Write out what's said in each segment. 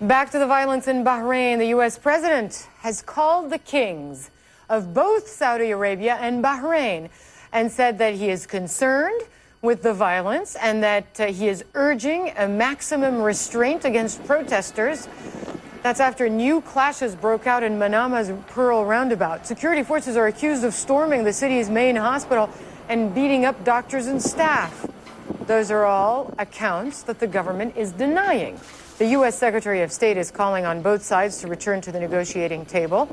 Back to the violence in Bahrain. The U.S. president has called the kings of both Saudi Arabia and Bahrain and said that he is concerned with the violence and that he is urging a maximum restraint against protesters. That's after new clashes broke out in Manama's Pearl roundabout. Security forces are accused of storming the city's main hospital and beating up doctors and staff. Those are all accounts that the government is denying. The U.S. Secretary of State is calling on both sides to return to the negotiating table.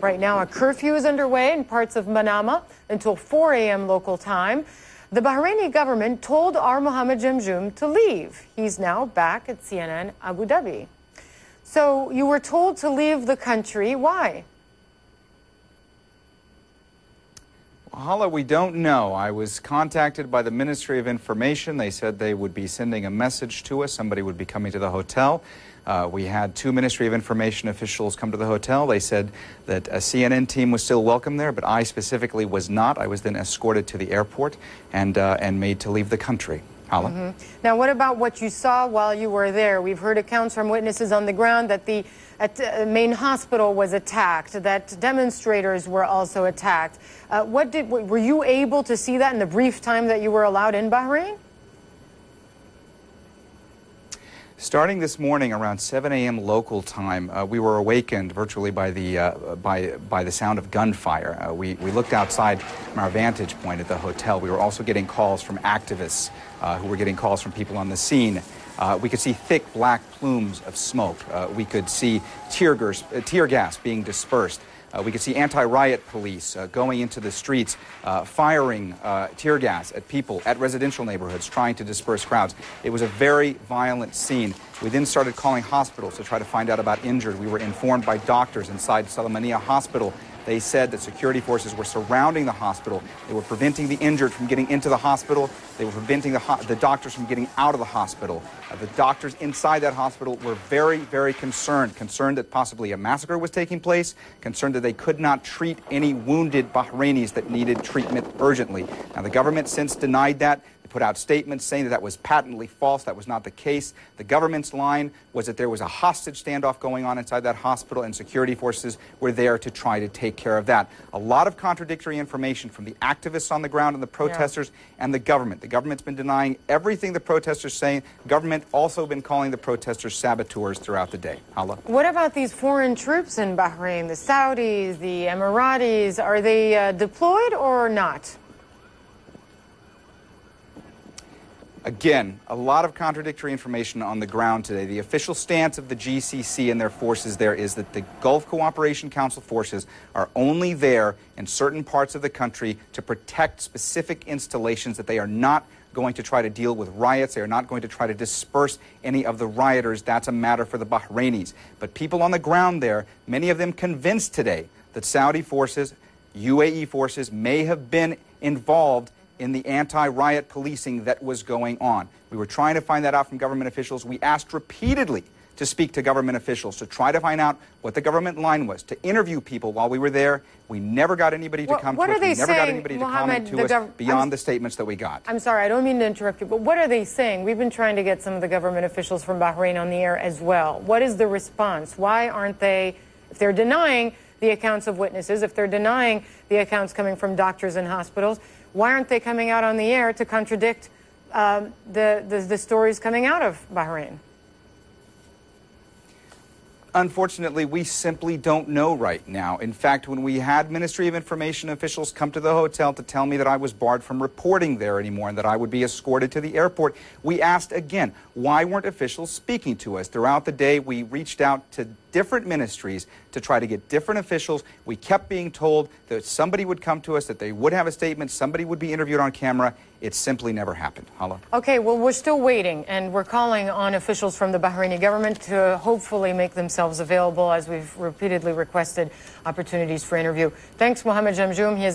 Right now, a curfew is underway in parts of Manama until 4 a.m. local time. The Bahraini government told our Mohammed Jamjoom to leave. He's now back at CNN Abu Dhabi. So you were told to leave the country. Why? Hala, we don't know. I was contacted by the Ministry of Information. They said they would be sending a message to us. Somebody would be coming to the hotel. We had two Ministry of Information officials come to the hotel. They said that a CNN team was still welcome there, but I specifically was not. I was then escorted to the airport and made to leave the country. Hala? Now, what about what you saw while you were there? We've heard accounts from witnesses on the ground that the main hospital was attacked, that demonstrators were also attacked. Were you able to see that in the brief time that you were allowed in Bahrain? Starting this morning around 7 a.m. local time, we were awakened virtually by the sound of gunfire. We looked outside from our vantage point at the hotel. We were also getting calls from activists who were getting calls from people on the scene. We could see thick black plumes of smoke. We could see tear gas being dispersed. We could see anti-riot police going into the streets, firing tear gas at people at residential neighborhoods, trying to disperse crowds. It was a very violent scene. We then started calling hospitals to try to find out about injured. We were informed by doctors inside Salamania Hospital. They said that security forces were surrounding the hospital. They were preventing the injured from getting into the hospital. They were preventing the doctors from getting out of the hospital. The doctors inside that hospital were very, very concerned that possibly a massacre was taking place, concerned that they could not treat any wounded Bahrainis that needed treatment urgently. Now, the government since denied that. They put out statements saying that that was patently false. That was not the case. The government's line was that there was a hostage standoff going on inside that hospital and security forces were there to try to take care of that. A lot of contradictory information from the activists on the ground and the protesters and the government. The government's been denying everything the protesters saying. The government also been calling the protesters saboteurs throughout the day. Hala? What about these foreign troops in Bahrain, the Saudis, the Emiratis? Are they deployed or not? Again, a lot of contradictory information on the ground today. The official stance of the GCC and their forces there is that the Gulf Cooperation Council forces are only there in certain parts of the country to protect specific installations, that they are not going to try to deal with riots. They are not going to try to disperse any of the rioters. That's a matter for the Bahrainis. But people on the ground there, many of them convinced today that Saudi forces, UAE forces may have been involved in the anti-riot policing that was going on. We were trying to find that out from government officials. We asked repeatedly to speak to government officials to try to find out what the government line was, to interview people while we were there. We never got anybody to come to us. We never got anybody to comment to us beyond the statements that we got. I'm sorry, I don't mean to interrupt you, but what are they saying? We've been trying to get some of the government officials from Bahrain on the air as well. What is the response? Why aren't they, if they're denying the accounts of witnesses, if they're denying the accounts coming from doctors and hospitals, why aren't they coming out on the air to contradict the stories coming out of Bahrain? Unfortunately, we simply don't know right now. In fact, when we had Ministry of Information officials come to the hotel to tell me that I was barred from reporting there anymore and that I would be escorted to the airport, we asked again, why weren't officials speaking to us? Throughout the day, we reached out to different ministries to try to get different officials. We kept being told that somebody would come to us, that they would have a statement, somebody would be interviewed on camera. It simply never happened. Hala? Okay, well, we're still waiting, and we're calling on officials from the Bahraini government to hopefully make themselves available, as we've repeatedly requested opportunities for interview. Thanks, Mohammed Jamjoom. He is